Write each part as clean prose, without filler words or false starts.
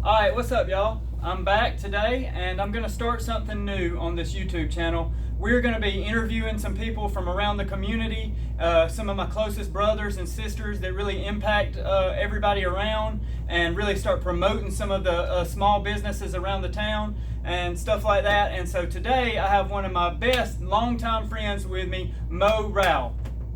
Alright, what's up, y'all? I'm back today and I'm going to start something new on this YouTube channel. We're going to be interviewing some people from around the community, some of my closest brothers and sisters that really impact everybody around, and really start promoting some of the small businesses around the town and stuff like that. And so today I have one of my best longtime friends with me, Mo Rao.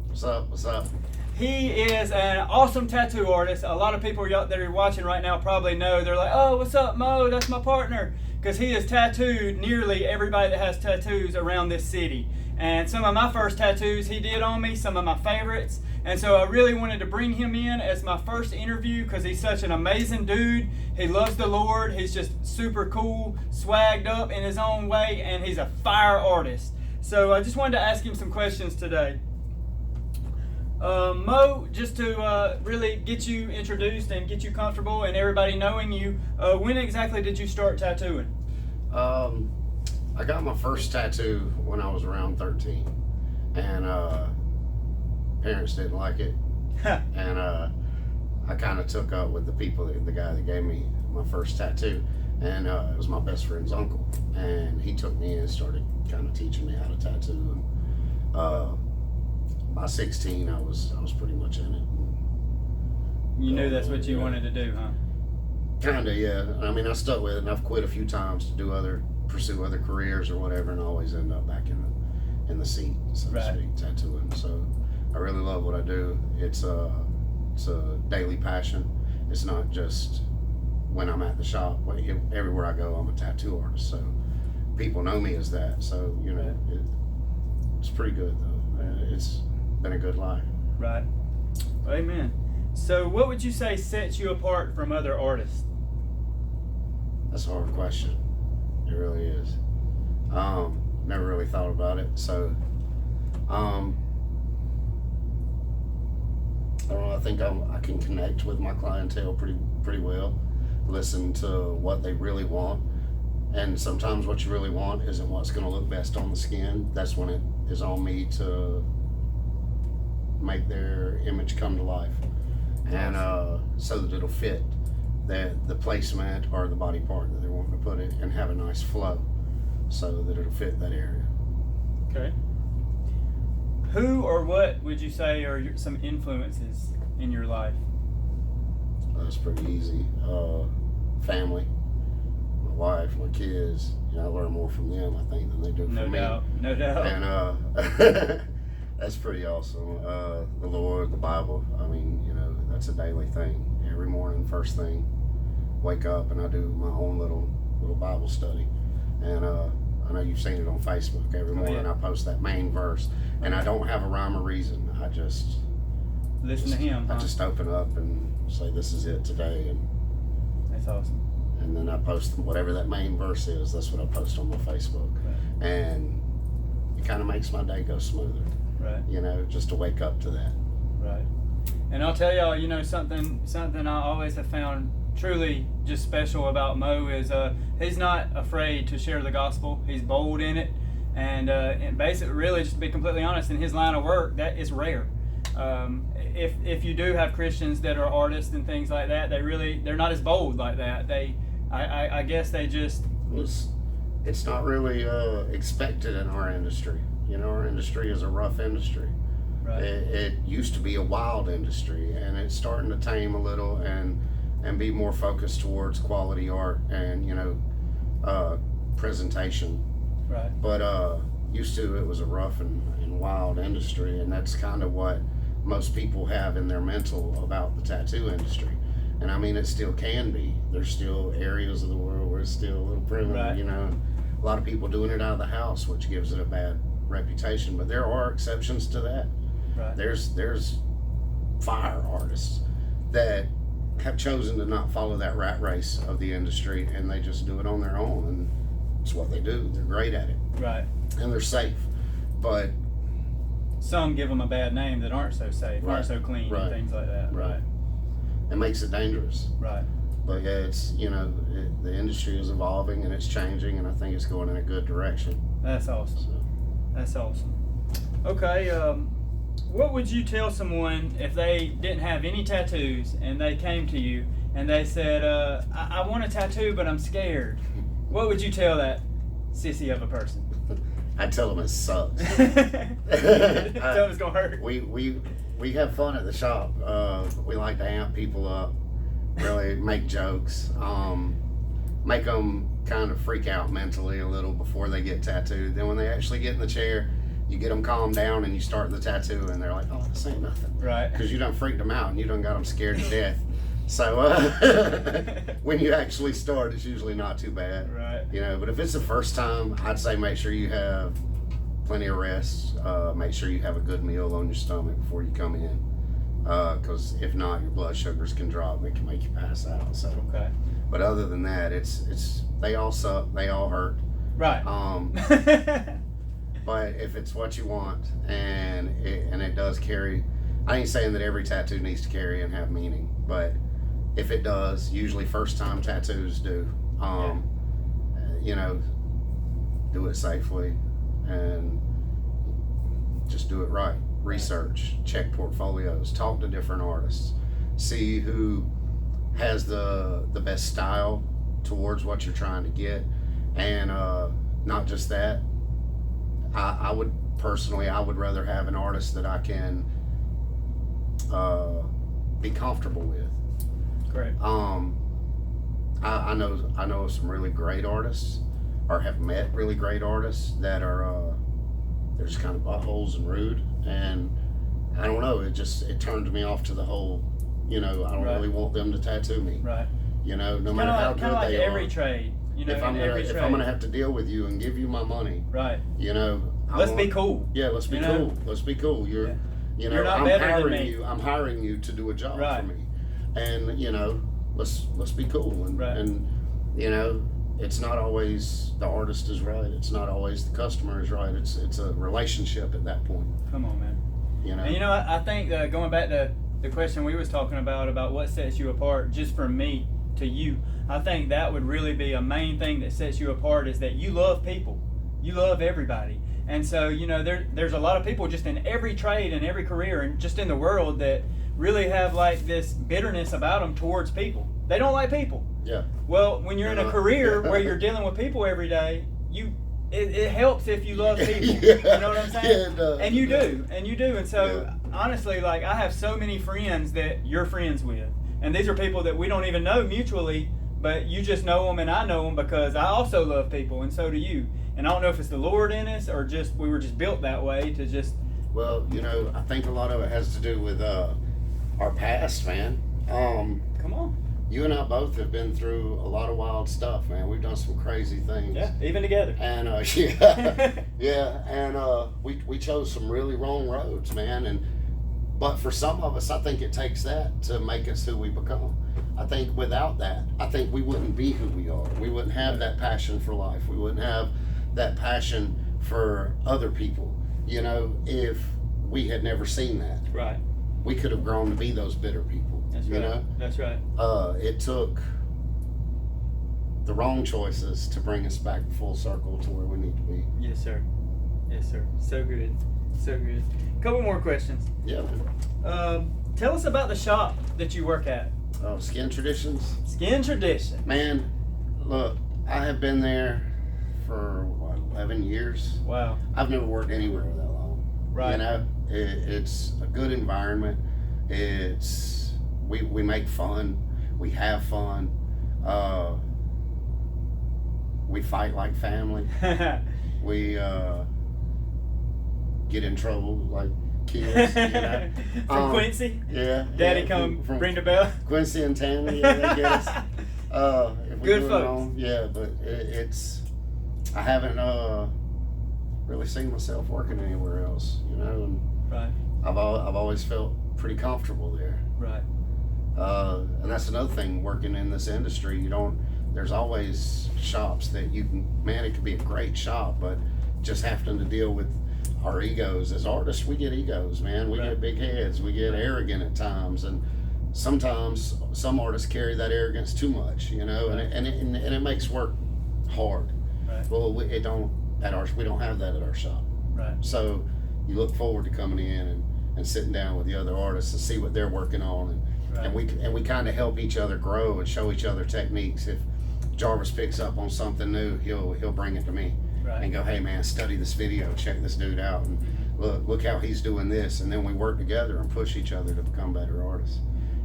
What's up? What's up? He is an awesome tattoo artist. A lot of people that are watching right now probably know. They're like, oh, what's up, Mo? That's my partner. Because he has tattooed nearly everybody that has tattoos around this city. And some of my first tattoos he did on me, some of my favorites. And so I really wanted to bring him in as my first interview because he's such an amazing dude. He loves the Lord. He's just super cool, swagged up in his own way, and he's a fire artist. So I just wanted to ask him some questions today. Mo, just to really get you introduced and get you comfortable and everybody knowing you, when exactly did you start tattooing? I got my first tattoo when I was around 13, and parents didn't like it, and I kind of took up with the guy that gave me my first tattoo, and it was my best friend's uncle, and he took me in and started kind of teaching me how to tattoo, and by 16, I was pretty much in it. You knew that's what you wanted to do, huh? Kinda, yeah. I mean, I stuck with it, and I've quit a few times to pursue other careers or whatever, and I always end up back in the seat, so to speak, tattooing. So I really love what I do. It's a daily passion. It's not just when I'm at the shop. Everywhere I go, I'm a tattoo artist. So people know me as that. So it's pretty good though. It's been a good life. Right. Amen. So what would you say sets you apart from other artists? That's a hard question. It really is. Never really thought about it. So I don't know, I think I can connect with my clientele pretty well, listen to what they really want, and sometimes what you really want isn't what's going to look best on the skin. That's when it is on me to make their image come to life, and so that it'll fit the placement or the body part that they're wanting to put it, and have a nice flow so that it'll fit that area. Okay. Who or what would you say are some influences in your life? That's pretty easy. Family, my wife, my kids. I learn more from them, I think, than they do from me. No doubt. And that's pretty awesome. The Lord, the Bible. I mean, that's a daily thing. Every morning, first thing, wake up and I do my own little Bible study. And I know you've seen it on Facebook. Every morning I post that main verse, and I don't have a rhyme or reason. I just listen to Him. I just open up and say, "This is it today," and that's awesome. And then I post whatever that main verse is. That's what I post on my Facebook, and it kind of makes my day go smoother. Right. Just to wake up to that. Right. And I'll tell y'all, something I always have found truly just special about Mo is he's not afraid to share the gospel. He's bold in it, and basically, really, just to be completely honest, in his line of work, that is rare. If you do have Christians that are artists and things like that, they're not as bold like that. I guess they just. It's not really expected in our industry. Our industry is a rough industry. Right. It used to be a wild industry, and it's starting to tame a little and be more focused towards quality art and presentation. Right. But used to, it was a rough and wild industry, and that's kind of what most people have in their mental about the tattoo industry. And I mean, it still can be. There's still areas of the world where it's still a little primitive, and a lot of people doing it out of the house, which gives it a bad reputation. But there are exceptions to that. Right. There's fire artists that have chosen to not follow that rat race of the industry, and they just do it on their own, and it's what they do. They're great at it. Right. And they're safe. But some give them a bad name that aren't so safe, aren't so clean, and things like that. Right. It makes it dangerous. Right. But yeah, it's the industry is evolving and it's changing, and I think it's going in a good direction. That's awesome. So. That's awesome. Okay, what would you tell someone if they didn't have any tattoos and they came to you and they said, I want a tattoo, but I'm scared. What would you tell that sissy of a person? I tell them it sucks. Tell them it's gonna hurt. We have fun at the shop. We like to amp people up, really make jokes, make them kind of freak out mentally a little before they get tattooed. Then when they actually get in the chair, you get them calmed down and you start the tattoo, and they're like, "Oh, this ain't nothing," Right? Because you done freaked them out and you done got them scared to death. So when you actually start, it's usually not too bad. Right. You know, but if it's the first time, I'd say make sure you have plenty of rest. Make sure you have a good meal on your stomach before you come in. Because if not, your blood sugars can drop and it can make you pass out. So, Okay. but other than that, it's they all suck, they all hurt. Right. But if it's what you want and it does carry, I ain't saying that every tattoo needs to carry and have meaning, but if it does, usually first time tattoos do. You know, do it safely and just do it right. Research, check portfolios, talk to different artists, see who has the best style towards what you're trying to get, and not just that. I would personally, I would rather have an artist that I can be comfortable with. Great. I know some really great artists, or have met really great artists that are they're just kind of buttholes and rude, and I don't know. It turned me off to the whole. You know, I don't Right. really want them to tattoo me. Right. You know, no matter how good Kind of like they every are. trade. You know, If I'm every gonna trade. if I'm gonna have to deal with you and give you my money, Right. you know, Let's be cool. Yeah, let's be You know? cool. Let's be cool. Yeah. You know, You're not I'm better than hiring me. you. I'm hiring you to do a job Right. for me, and you know, let's be cool. And Right. and you know, it's not always the artist is right. It's not always the customer is right. It's a relationship at that point. Come on, man. You know. And you know, I think going back to the question we was talking about what sets you apart, just from me to you, I think that would really be a main thing that sets you apart, is that you love people. You love everybody. And so, you know, there's a lot of people just in every trade and every career and just in the world that really have like this bitterness about them towards people. They don't like people. Yeah. Well, when you're in a Yeah. career where you're dealing with people every day, it helps if you love people. Yeah. You know what I'm saying? Yeah, it does. And you It do. And so Yeah. honestly, like, I have so many friends that you're friends with, and these are people that we don't even know mutually, but you just know them and I know them because I also love people, and so do you. And I don't know if it's the Lord in us or just we were just built that way to just. Well, you know, I think a lot of it has to do with our past, man. Come on. You and I both have been through a lot of wild stuff, man. We've done some crazy things. Yeah, even together. And yeah, yeah, and we chose some really wrong roads, man. But for some of us, I think it takes that to make us who we become. I think without that, I think we wouldn't be who we are. We wouldn't have that passion for life. We wouldn't have that passion for other people. You know, if we had never seen that, Right. we could have grown to be those bitter people. That's you right. know, That's right. it took the wrong choices to bring us back full circle to where we need to be. Yes, sir. Yes, sir. So good. So good. Couple more questions. Yeah, man. Tell us about the shop that you work at. Skin Traditions. Skin Tradition. Man, look, I have been there for 11 years. Wow. I've never worked anywhere that long. Right. You know, it's a good environment. We make fun. We have fun. We fight like family. We get in trouble like kids. You know? From Quincy. Yeah. Daddy yeah, come from ring the bell. Quincy and Tammy. Yeah, they get us. If we Good do it folks. wrong, yeah, but it's. I haven't really seen myself working anywhere else. You know, and Right. I've always felt pretty comfortable there. Right. And that's another thing, working in this industry, there's always shops that you can, man, it could be a great shop, but just having to deal with our egos. As artists, we get egos, man. We Right. get big heads. We get arrogant at times. And sometimes some artists carry that arrogance too much, you know, Right. and it makes work hard. Right. Well, we don't have that at our shop. Right. So you look forward to coming in and sitting down with the other artists to see what they're working on Right. and we kind of help each other grow and show each other techniques. If Jarvis picks up on something new, he'll bring it to me Right. and go, hey man, study this video, check this dude out, and look how he's doing this, and then we work together and push each other to become better artists.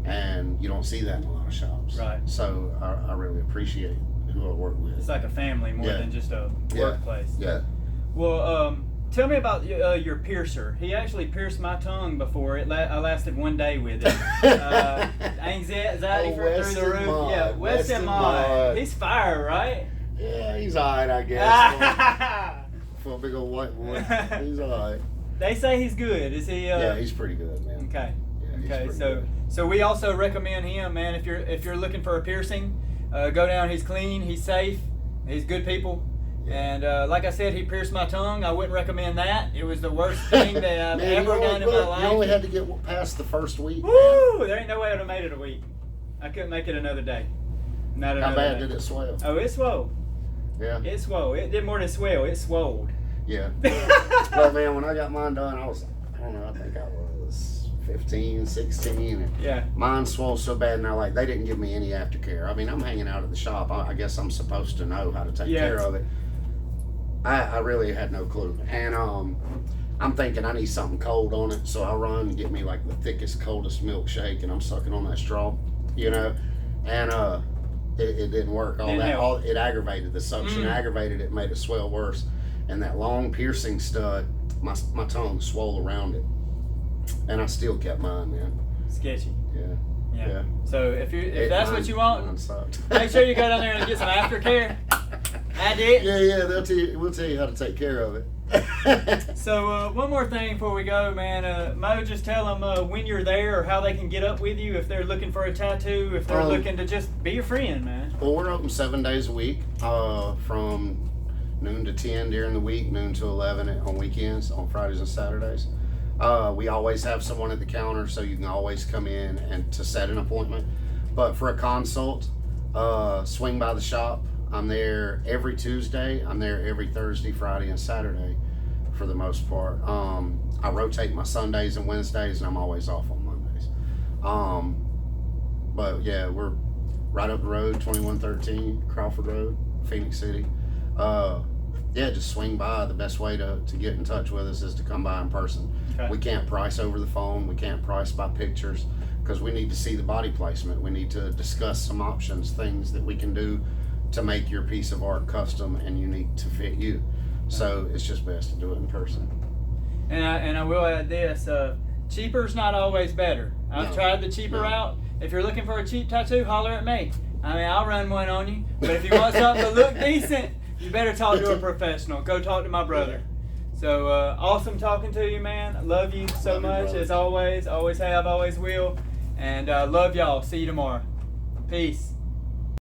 And you don't see that in a lot of shops. Right. So I really appreciate who I work with. It's like a family more Yeah. than just a Yeah. workplace. Yeah. Well, tell me about your piercer. He actually pierced my tongue before. I lasted 1 day with it. Anxiety Oh, through the Weston roof. Mott. Yeah, Weston Weston Mott. Mott. He's fire, right? Yeah, he's alright, I guess. For a big old white boy, he's alright. They say he's good. Is he? Yeah, he's pretty good, man. Okay. Yeah, he's Okay. pretty So good. so we also recommend him, man. If you're looking for a piercing, go down. He's clean. He's safe. He's good people. And like I said, he pierced my tongue. I wouldn't recommend that. It was the worst thing that I've Man, ever done in my life. You only had to get past the first week. man. Woo! There ain't no way I'd have made it a week. I couldn't make it another day. Not another How bad day. did it swell? Oh, it swole. Yeah. It swole. It did more than swell. It swolled. Yeah. Well, man, when I got mine done, I was, I don't know, I think I was 15, 16. And Yeah. mine swelled so bad now, like, they didn't give me any aftercare. I mean, I'm hanging out at the shop. I guess I'm supposed to know how to take Yeah. care of it. I really had no clue. And I'm thinking I need something cold on it. So I run and get me, like, the thickest, coldest milkshake, and I'm sucking on that straw, you know? And it didn't work. Didn't help. It aggravated the suction, aggravated it, made it swell worse. And that long piercing stud, my tongue swole around it, and I still kept mine, man. Sketchy. Yeah. Yeah. So if that's what you want, mine sucked. make sure you go down there and get some aftercare. I did. Yeah, we'll tell you how to take care of it. So one more thing before we go, man. Mo, just tell them when you're there or how they can get up with you if they're looking for a tattoo, if they're looking to just be your friend, man. Well, we're open 7 days a week, from noon to 10 during the week, noon to 11 on weekends, on Fridays and Saturdays. We always have someone at the counter, so you can always come in and to set an appointment. But for a consult, swing by the shop. I'm there every Tuesday. I'm there every Thursday, Friday, and Saturday for the most part. I rotate my Sundays and Wednesdays, and I'm always off on Mondays. But yeah, we're right up the road, 2113 Crawford Road, Phoenix City. Yeah, just swing by. The best way to get in touch with us is to come by in person. Okay. We can't price over the phone. We can't price by pictures because we need to see the body placement. We need to discuss some options, things that we can do to make your piece of art custom and unique to fit you. So it's just best to do it in person. And I will add this: cheaper's not always better. I've No. tried the cheaper No. route. If you're looking for a cheap tattoo, holler at me. I mean, I'll run one on you. But if you want something to look decent, you better talk to a professional. Go talk to my brother. So awesome talking to you, man. I love you so Love you, much brother. as always. Always have, always will. And love y'all. See you tomorrow. Peace.